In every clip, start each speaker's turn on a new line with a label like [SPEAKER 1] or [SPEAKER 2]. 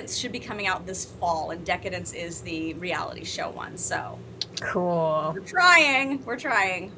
[SPEAKER 1] Decadence should be coming out this fall, and Decadence is the reality show one. So
[SPEAKER 2] Cool.
[SPEAKER 1] we're trying.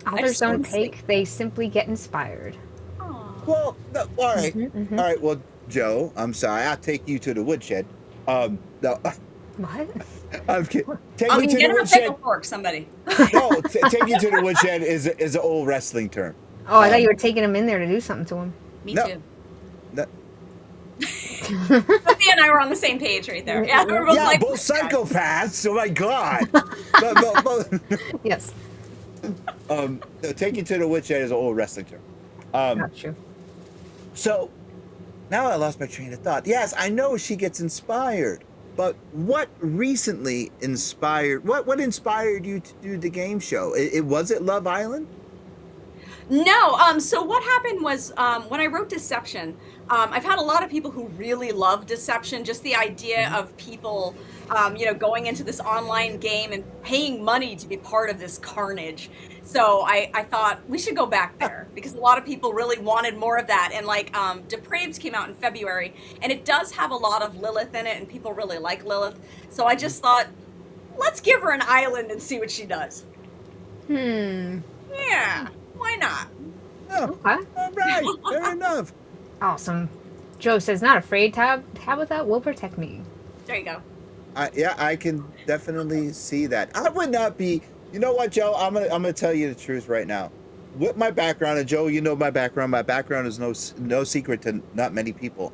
[SPEAKER 2] Authors don't take; they simply get inspired.
[SPEAKER 3] Well, no, all right, all right. Well, Joe, I'm sorry. I'll take you to the woodshed. No,
[SPEAKER 2] What?
[SPEAKER 3] I'm kidding. Take
[SPEAKER 1] I'm
[SPEAKER 3] you to
[SPEAKER 1] get
[SPEAKER 3] the
[SPEAKER 1] him a
[SPEAKER 3] woodshed.
[SPEAKER 1] pickle fork, somebody.
[SPEAKER 3] No, take you to the woodshed is an old wrestling term.
[SPEAKER 2] Oh, I thought you were taking him in there to do something to him.
[SPEAKER 1] Me
[SPEAKER 3] No.
[SPEAKER 1] too.
[SPEAKER 3] No.
[SPEAKER 1] Sophia and I were on the same page right there. Yeah, we were both
[SPEAKER 3] Yeah,
[SPEAKER 1] like,
[SPEAKER 3] both psychopaths. Oh my god.
[SPEAKER 2] Yes.
[SPEAKER 3] No, take you to the woodshed is an old wrestling term.
[SPEAKER 2] Got you.
[SPEAKER 3] So now I lost my train of thought. Yes, I know she gets inspired, but what recently inspired? What inspired you to do the game show? Was it Love Island?
[SPEAKER 1] No. So what happened was when I wrote Deception, I've had a lot of people who really love Deception. Just the idea of people, going into this online game and paying money to be part of this carnage. So I thought we should go back there because a lot of people really wanted more of that. And like Depraved came out in February, and it does have a lot of Lilith in it, and people really like Lilith. So I just thought, let's give her an island and see what she does. Yeah. Why not?
[SPEAKER 3] Oh,
[SPEAKER 2] Okay.
[SPEAKER 3] all right, fair enough.
[SPEAKER 2] Awesome. Joe says, "Not afraid, Tabitha will protect me."
[SPEAKER 1] There you go.
[SPEAKER 3] Yeah, I can definitely see that. I would not be. You know what, Joe? I'm gonna tell you the truth right now. With my background, and Joe, you know my background. My background is no secret to not many people.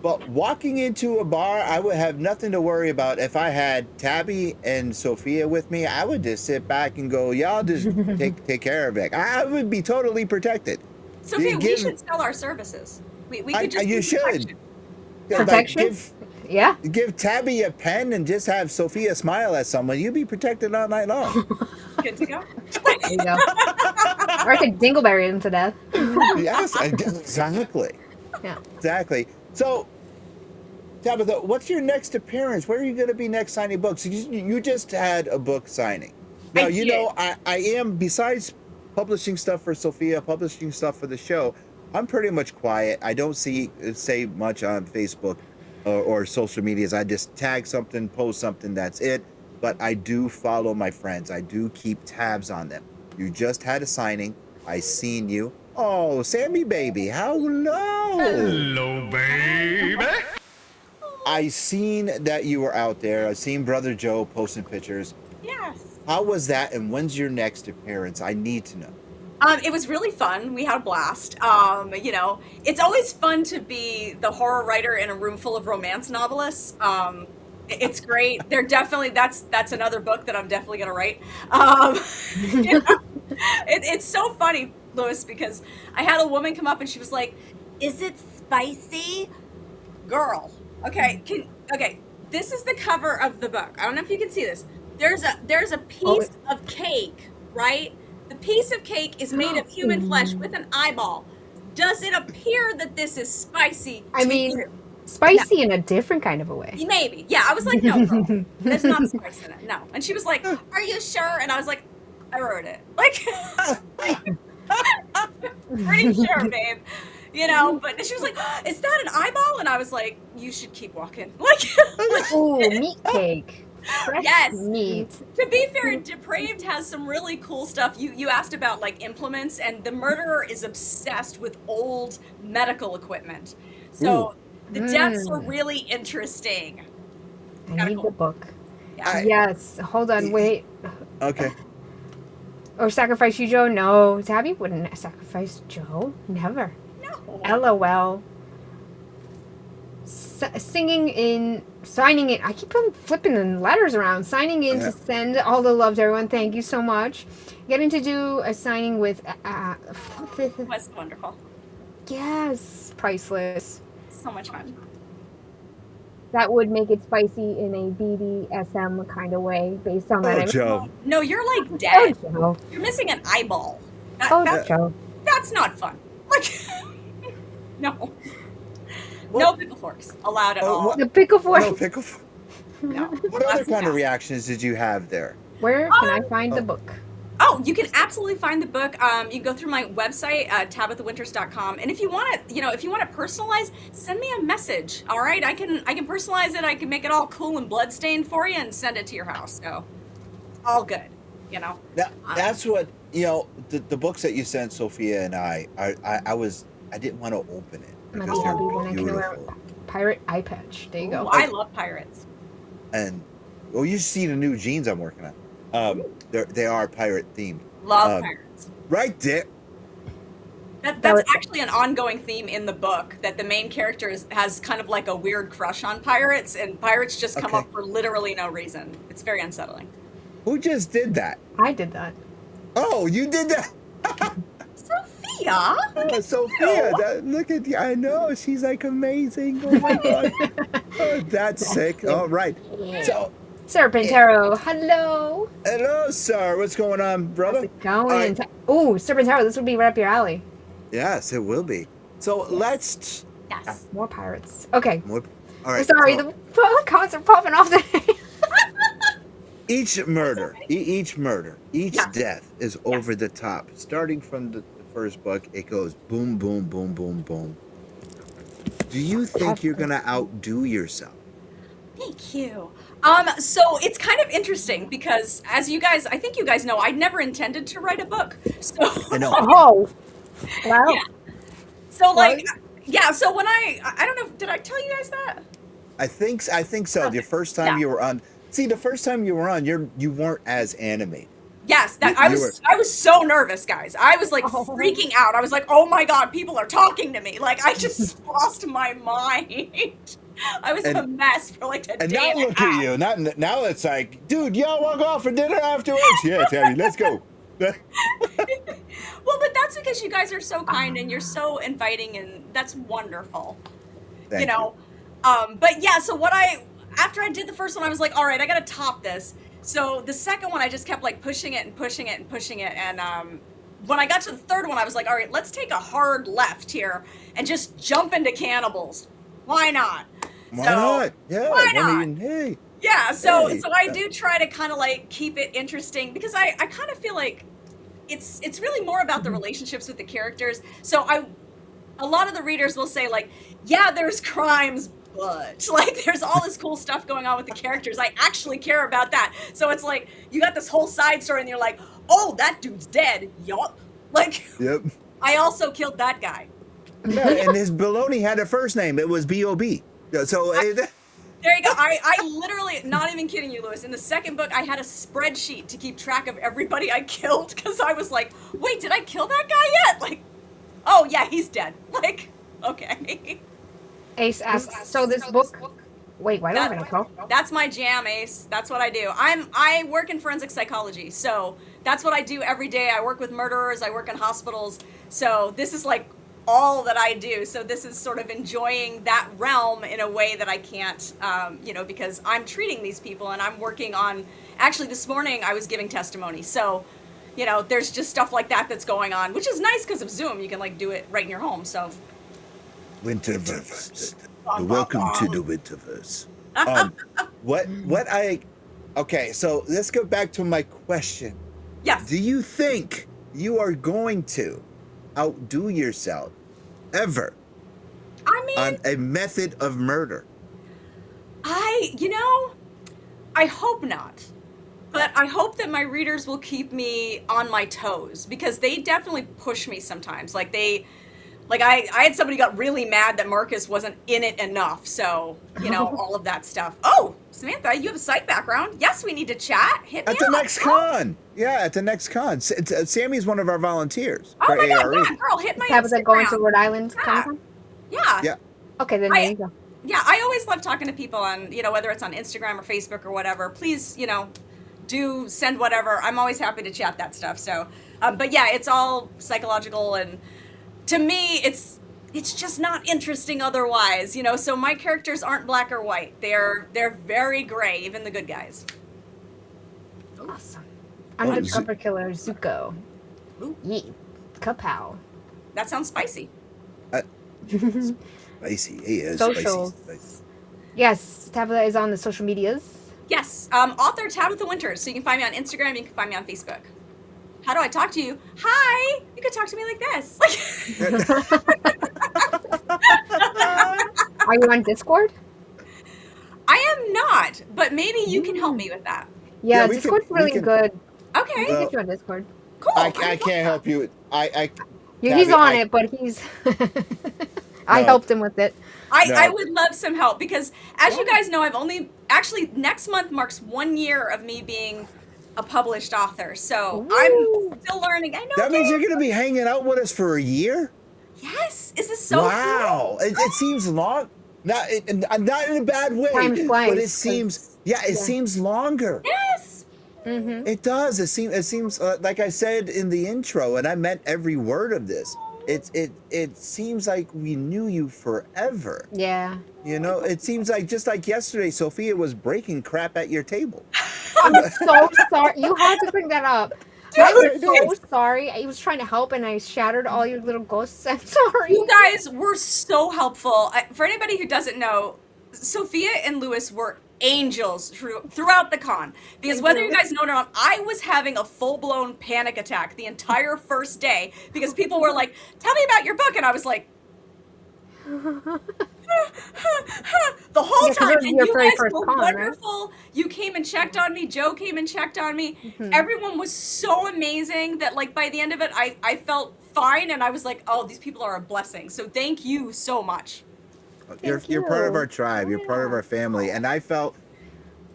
[SPEAKER 3] But walking into a bar, I would have nothing to worry about. If I had Tabi and Sophia with me, I would just sit back and go, "Y'all just take care of it." I would be totally protected.
[SPEAKER 1] Sophia, we should sell our services. We could just
[SPEAKER 3] you
[SPEAKER 1] do
[SPEAKER 3] should.
[SPEAKER 1] protection.
[SPEAKER 2] Protection? Yeah.
[SPEAKER 3] Give Tabi a pen and just have Sophia smile at someone. You'd be protected all night long.
[SPEAKER 1] Good to go.
[SPEAKER 2] There you go. Or I could dingleberry him to death.
[SPEAKER 3] Yes, exactly.
[SPEAKER 2] Yeah.
[SPEAKER 3] Exactly. So, Tabitha, what's your next appearance? Where are you going to be next signing books? You just had a book signing. Now, you know, I am, besides publishing stuff for Sophia, publishing stuff for the show, I'm pretty much quiet. I don't say much on Facebook or social medias. I just tag something, post something, that's it. But I do follow my friends. I do keep tabs on them. You just had a signing. I seen you. Oh, Sammy baby, hello.
[SPEAKER 4] Hello, baby.
[SPEAKER 3] I seen that you were out there. I seen Brother Joe posting pictures.
[SPEAKER 1] Yes.
[SPEAKER 3] How was that, and when's your next appearance? I need to know.
[SPEAKER 1] It was really fun. We had a blast. It's always fun to be the horror writer in a room full of romance novelists. It's great. They're definitely that's another book that I'm definitely gonna write. It's so funny, Louis, because I had a woman come up and she was like, "Is it spicy, girl?" Okay, this is the cover of the book. I don't know if you can see this. There's a piece of cake, right? The piece of cake is made of human flesh with an eyeball. Does it appear that this is spicy?
[SPEAKER 2] I mean, spicy in a different kind of a way.
[SPEAKER 1] Maybe. Yeah, I was like, no, girl, there's not spice in it. No. And she was like, "Are you sure?" And I was like, "I wrote it." Like, pretty sure, babe. But she was like, "Is that an eyeball?" And I was like, "You should keep walking." Like,
[SPEAKER 2] oh, meat cake. Fresh
[SPEAKER 1] yes.
[SPEAKER 2] Meat.
[SPEAKER 1] To be fair, Depraved has some really cool stuff. You asked about like implements, and the murderer is obsessed with old medical equipment. So the depths are really interesting.
[SPEAKER 2] I need the book.
[SPEAKER 1] Yeah.
[SPEAKER 2] Yes. Hold on. Wait.
[SPEAKER 3] Okay.
[SPEAKER 2] Or sacrifice you, Joe? No. Tabi wouldn't sacrifice Joe. Never.
[SPEAKER 1] No.
[SPEAKER 2] LOL. Signing in. I keep on flipping the letters around. Signing in to send all the love to everyone. Thank you so much. Getting to do a signing with.
[SPEAKER 1] Was wonderful.
[SPEAKER 2] Yes. Priceless.
[SPEAKER 1] So much fun.
[SPEAKER 2] That would make it spicy in a BDSM kind of way, based on that.
[SPEAKER 3] Joe.
[SPEAKER 1] No, you're like dead.
[SPEAKER 2] Oh, Joe.
[SPEAKER 1] You're missing an eyeball.
[SPEAKER 2] Joe.
[SPEAKER 1] That's not fun. Like, no. No pickle forks allowed at all.
[SPEAKER 2] The pickle fork.
[SPEAKER 3] No pickle.
[SPEAKER 1] No.
[SPEAKER 3] What other kind of reactions did you have there?
[SPEAKER 2] Where can I find the book?
[SPEAKER 1] Oh, No, you can absolutely find the book. You can go through my website, tabithawinters.com. And if you want it, if you want it personalized, send me a message. All right. I can personalize it. I can make it all cool and bloodstained for you and send it to your house. So all good,
[SPEAKER 3] That's what, the books that you sent Sophia and I didn't want to open it
[SPEAKER 2] I'm
[SPEAKER 3] because
[SPEAKER 2] happy
[SPEAKER 3] they're
[SPEAKER 2] when I can wear
[SPEAKER 3] beautiful.
[SPEAKER 2] pirate eye patch. There you go.
[SPEAKER 1] Ooh, I love pirates.
[SPEAKER 3] And you see the new jeans I'm working on. They are pirate themed.
[SPEAKER 1] Love pirates.
[SPEAKER 3] Right there.
[SPEAKER 1] That's actually an ongoing theme in the book, that the main character has kind of like a weird crush on pirates, and pirates just come up for literally no reason. It's very unsettling.
[SPEAKER 3] Who just did that?
[SPEAKER 2] I did that.
[SPEAKER 3] Oh, you did that.
[SPEAKER 1] Sophia.
[SPEAKER 3] Sophia, look at you. I know, she's like amazing. Oh my god. Oh, that's sick. All right. So,
[SPEAKER 2] Serpentaro, hello.
[SPEAKER 3] hello, sir. What's going on, brother?
[SPEAKER 2] How's it going? Oh, Serpentaro, this would be right up your alley.
[SPEAKER 3] Yes, it will be. So let's.
[SPEAKER 1] Yes.
[SPEAKER 2] More pirates. Okay.
[SPEAKER 3] All right.
[SPEAKER 2] I'm sorry,
[SPEAKER 3] so
[SPEAKER 2] the comments are popping off today.
[SPEAKER 3] each death is over the top. Starting from the first book, it goes boom, boom, boom, boom, boom. Do you think you're gonna outdo yourself?
[SPEAKER 1] Thank you. So it's kind of interesting because, as I think you guys know, I never intended to write a book. So
[SPEAKER 3] I know.
[SPEAKER 2] Oh, wow.
[SPEAKER 1] Yeah. So so when I don't know, did I tell you guys that?
[SPEAKER 3] I think so. The first time you were on, you weren't as animated.
[SPEAKER 1] Yes, I was so nervous, guys. I was like freaking out. I was like, "Oh my god, people are talking to me!" Like I just lost my mind. I was a mess for like a day.
[SPEAKER 3] And now
[SPEAKER 1] and a
[SPEAKER 3] look
[SPEAKER 1] half.
[SPEAKER 3] at you. Now it's like, dude, y'all want to go out for dinner afterwards? Yeah, Tabi, let's go.
[SPEAKER 1] Well, but that's because you guys are so kind and you're so inviting, and that's wonderful.
[SPEAKER 3] Thank you.
[SPEAKER 1] But yeah, so after I did the first one, I was like, all right, I gotta top this. So the second one, I just kept like pushing it and pushing it and pushing it. And when I got to the third one, I was like, all right, let's take a hard left here and just jump into cannibals. Why not?
[SPEAKER 3] Why not? Yeah.
[SPEAKER 1] Why not?
[SPEAKER 3] I mean, hey.
[SPEAKER 1] Yeah, so
[SPEAKER 3] Hey.
[SPEAKER 1] I do try to kind of like keep it interesting because I kind of feel like it's really more about the relationships with the characters. So a lot of the readers will say like, yeah, there's crimes, but like there's all this cool stuff going on with the characters. I actually care about that. So it's like you got this whole side story and you're like, oh, that dude's dead. Yup. Like,
[SPEAKER 3] Yep.
[SPEAKER 1] I also killed that guy.
[SPEAKER 3] Yeah, and his baloney had a first name. It was B.O.B. So
[SPEAKER 1] There you go. I literally, not even kidding you, Lewis. In the second book, I had a spreadsheet to keep track of everybody I killed because I was like, wait, did I kill that guy yet? Like, oh yeah, he's dead. Like, okay.
[SPEAKER 2] Ace asks, so this book. Wait, why don't I go?
[SPEAKER 1] That's my jam, Ace. That's what I do. I work in forensic psychology, so that's what I do every day. I work with murderers. I work in hospitals. So this is like all that I do. So this is sort of enjoying that realm in a way that I can't, because I'm treating these people and I'm working on. Actually, this morning I was giving testimony. So, there's just stuff like that that's going on, which is nice because of Zoom. You can like do it right in your home. So.
[SPEAKER 3] Winterverse. Welcome to the Winterverse. Okay, so let's go back to my question.
[SPEAKER 1] Yes.
[SPEAKER 3] Do you think you are going to outdo yourself ever on a method of murder?
[SPEAKER 1] I hope not. But I hope that my readers will keep me on my toes because they definitely push me sometimes. I had somebody got really mad that Marcus wasn't in it enough. So, all of that stuff. Oh, Samantha, you have a psych background. Yes, we need to chat. Hit me
[SPEAKER 3] At the
[SPEAKER 1] up.
[SPEAKER 3] next con. Yeah, at the next con. Sammy's one of our volunteers.
[SPEAKER 1] Oh
[SPEAKER 3] for
[SPEAKER 1] my God,
[SPEAKER 3] ARE.
[SPEAKER 1] yeah, girl, hit my
[SPEAKER 2] Was that going to
[SPEAKER 1] Instagram.
[SPEAKER 2] Rhode Island?
[SPEAKER 1] Yeah.
[SPEAKER 2] Con?
[SPEAKER 1] Yeah.
[SPEAKER 3] Yeah.
[SPEAKER 2] Okay, then there you go.
[SPEAKER 1] Yeah, I always love talking to people on, whether it's on Instagram or Facebook or whatever. Please, do send whatever. I'm always happy to chat that stuff. So, but yeah, it's all psychological, and to me, it's just not interesting otherwise, So my characters aren't black or white. They're very gray, even the good guys.
[SPEAKER 2] Awesome. Undercover killer Zuko.
[SPEAKER 1] Ooh.
[SPEAKER 2] Yee. Kapow.
[SPEAKER 1] That sounds spicy.
[SPEAKER 3] Spicy. Yeah,
[SPEAKER 2] Socials.
[SPEAKER 3] spicy.
[SPEAKER 2] Yes, Tabitha is on the social medias.
[SPEAKER 1] Yes, author Tabitha Winters. So you can find me on Instagram. You can find me on Facebook. how do I talk to you? Hi, you could talk to me like this.
[SPEAKER 2] Are you on Discord?
[SPEAKER 1] I am not, but maybe you can help me with that.
[SPEAKER 2] Yeah,
[SPEAKER 3] we
[SPEAKER 2] Discord's
[SPEAKER 3] can,
[SPEAKER 2] really good.
[SPEAKER 1] Okay,
[SPEAKER 2] We can get you on Discord.
[SPEAKER 1] cool.
[SPEAKER 3] I
[SPEAKER 1] would love
[SPEAKER 3] can't help you.
[SPEAKER 2] He's
[SPEAKER 3] Tabi,
[SPEAKER 2] on it, but he's. I
[SPEAKER 3] No.
[SPEAKER 2] helped him with it.
[SPEAKER 1] I
[SPEAKER 3] No.
[SPEAKER 1] would love some help because, as you guys know, I've only actually next month marks 1 year of me being a published author. So
[SPEAKER 2] Ooh.
[SPEAKER 1] I'm still learning. I know.
[SPEAKER 3] That means you're
[SPEAKER 1] Dave.
[SPEAKER 3] going to be hanging out with us for a year?
[SPEAKER 1] Yes. Is this so
[SPEAKER 3] Wow.
[SPEAKER 1] cool?
[SPEAKER 3] It seems long. Not in a bad way,
[SPEAKER 2] Time flies,
[SPEAKER 3] but it
[SPEAKER 2] 'cause-
[SPEAKER 3] seems, it seems longer.
[SPEAKER 1] Yes.
[SPEAKER 2] Mm-hmm.
[SPEAKER 3] It does. It seems like I said in the intro, and I meant every word of this. It seems like we knew you forever.
[SPEAKER 2] Yeah.
[SPEAKER 3] You know, it seems like just like yesterday, Sophia was breaking crap at your table.
[SPEAKER 2] I'm so sorry. You had to bring that up. I'm so sorry. I was trying to help and I shattered all your little ghosts. I'm sorry.
[SPEAKER 1] You guys were so helpful. For anybody who doesn't know, Sophia and Lewis were angels throughout the con. Because whether you guys know it or not, I was having a full-blown panic attack the entire first day because people were like, tell me about your book. And I was like, the whole
[SPEAKER 2] Yeah, 'cause
[SPEAKER 1] time.
[SPEAKER 2] it was
[SPEAKER 1] And
[SPEAKER 2] your
[SPEAKER 1] you
[SPEAKER 2] very
[SPEAKER 1] guys
[SPEAKER 2] first
[SPEAKER 1] were
[SPEAKER 2] con, right?
[SPEAKER 1] wonderful. You came and checked on me. Joe came and checked on me.
[SPEAKER 2] Mm-hmm.
[SPEAKER 1] Everyone was so amazing that, like, by the end of it, I felt fine. And I was like, oh, these people are a blessing. So thank you so much.
[SPEAKER 3] You're part of
[SPEAKER 2] you.
[SPEAKER 3] our tribe. You're part of our family, and I felt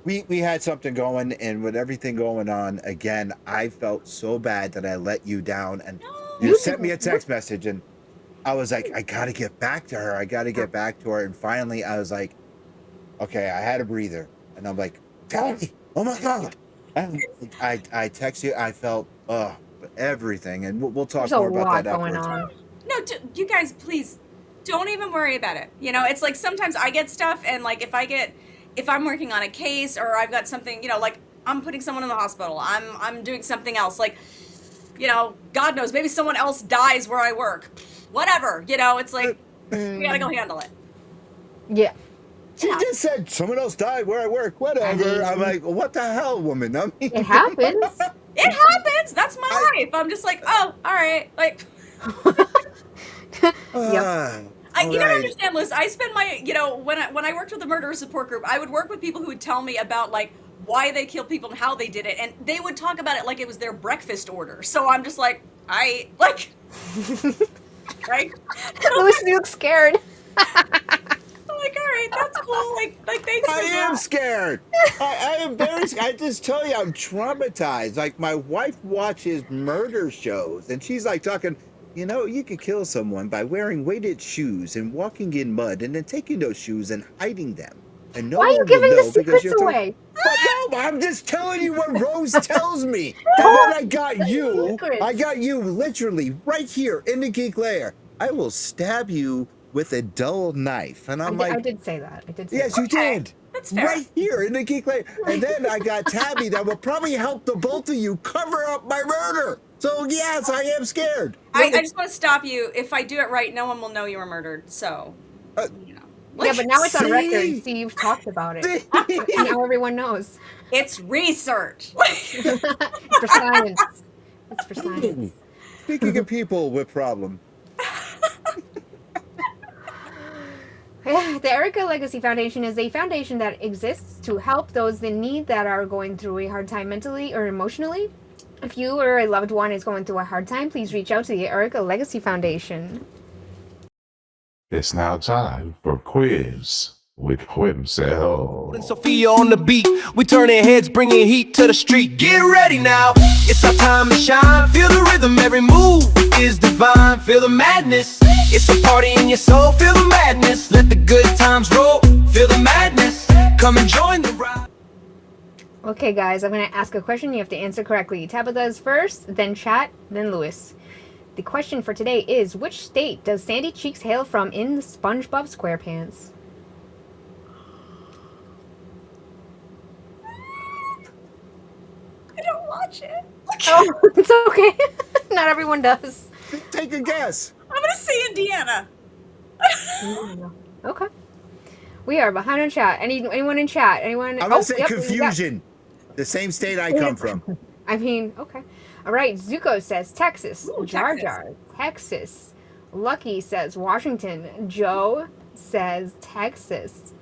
[SPEAKER 3] we had something going, and with everything going on, again, I felt so bad that I let you down, and you
[SPEAKER 2] You
[SPEAKER 3] sent me a
[SPEAKER 2] didn't.
[SPEAKER 3] text message, and I was like, I gotta get back to her. I gotta get back to her, and finally, I was like, okay, I had a breather, and I'm like, Tabi, oh my god, and I text you. I felt everything, and we'll talk
[SPEAKER 2] There's a
[SPEAKER 3] more about
[SPEAKER 2] lot
[SPEAKER 3] that
[SPEAKER 2] going
[SPEAKER 3] afterwards.
[SPEAKER 2] on.
[SPEAKER 1] No, you guys, please don't even worry about it. You know, it's like sometimes I get stuff, and like if I'm working on a case or I've got something, you know, like I'm putting someone in the hospital, I'm doing something else, like, you know, God knows, maybe someone else dies where I work, whatever. You know, it's like we gotta go handle it.
[SPEAKER 2] Yeah.
[SPEAKER 3] She just said someone else died where I work. Whatever. I'm like, what the hell, woman? I mean,
[SPEAKER 2] It happens.
[SPEAKER 1] It happens. That's my life. I'm just like, oh, all right, like. You don't understand, Liz. I spend my, you know, when I worked with the murder support group, I would work with people who would tell me about like why they killed people and how they did it, and they would talk about it like it was their breakfast order. So I'm just like, right?
[SPEAKER 2] Louis, you look scared.
[SPEAKER 1] I'm like, all right, that's cool. Like thanks for
[SPEAKER 3] I am
[SPEAKER 1] that.
[SPEAKER 3] scared. I am very scared. I just tell you, I'm traumatized. Like, my wife watches murder shows, and she's like talking, you know, you could kill someone by wearing weighted shoes and walking in mud and then taking those shoes and hiding them. And no
[SPEAKER 2] Why are you
[SPEAKER 3] one will
[SPEAKER 2] giving the
[SPEAKER 3] know because
[SPEAKER 2] secrets
[SPEAKER 3] you're
[SPEAKER 2] away?
[SPEAKER 3] But no, I'm just telling you what Rose tells me. And then I got you.
[SPEAKER 2] secrets.
[SPEAKER 3] I got you literally right here in the geek lair. I will stab you with a dull knife. And I'm like,
[SPEAKER 2] I did say that. I did say
[SPEAKER 3] yes,
[SPEAKER 2] that.
[SPEAKER 3] you did.
[SPEAKER 1] That's fair.
[SPEAKER 3] Right here in the geek lair. And then I got Tabi that will probably help the both of you cover up my murder. So yes, I am scared.
[SPEAKER 1] I just want to stop you. If I do it right, no one will know you were murdered. So, you know.
[SPEAKER 2] Yeah, but now it's on
[SPEAKER 3] See?
[SPEAKER 2] record. See, you've talked about it. Now everyone knows.
[SPEAKER 1] It's research.
[SPEAKER 2] It's for science. It's for science.
[SPEAKER 3] Speaking of people with problems.
[SPEAKER 2] The Erica Legacy Foundation is a foundation that exists to help those in need that are going through a hard time mentally or emotionally. If you or a loved one is going through a hard time, please reach out to the Erica Legacy Foundation.
[SPEAKER 5] It's now time for Quiz with Quimsel.
[SPEAKER 6] And Sophia on the beat, we turning heads, bringing heat to the street. Get ready now, it's our time to shine. Feel the rhythm, every move is divine. Feel the madness, it's a party in your soul. Feel the madness, let the good times roll. Feel the madness, come and join the ride.
[SPEAKER 2] Okay, guys, I'm going to ask a question. You have to answer correctly. Tabitha is first, then Chat, then Lewis. The question for today is, which state does Sandy Cheeks hail from in SpongeBob SquarePants?
[SPEAKER 1] I don't watch it.
[SPEAKER 2] Oh, it's okay. Not everyone does.
[SPEAKER 3] Take a guess.
[SPEAKER 1] I'm gonna say Indiana.
[SPEAKER 2] Okay. We are behind on chat. Anyone in chat? Anyone?
[SPEAKER 3] I'm gonna say
[SPEAKER 2] yep, we got-
[SPEAKER 3] confusion. The same state I come from.
[SPEAKER 2] I mean, okay. All right, Zuko says Texas.
[SPEAKER 1] Ooh,
[SPEAKER 2] Jar
[SPEAKER 1] Texas.
[SPEAKER 2] Jar, Texas. Lucky says Washington. Joe says Texas.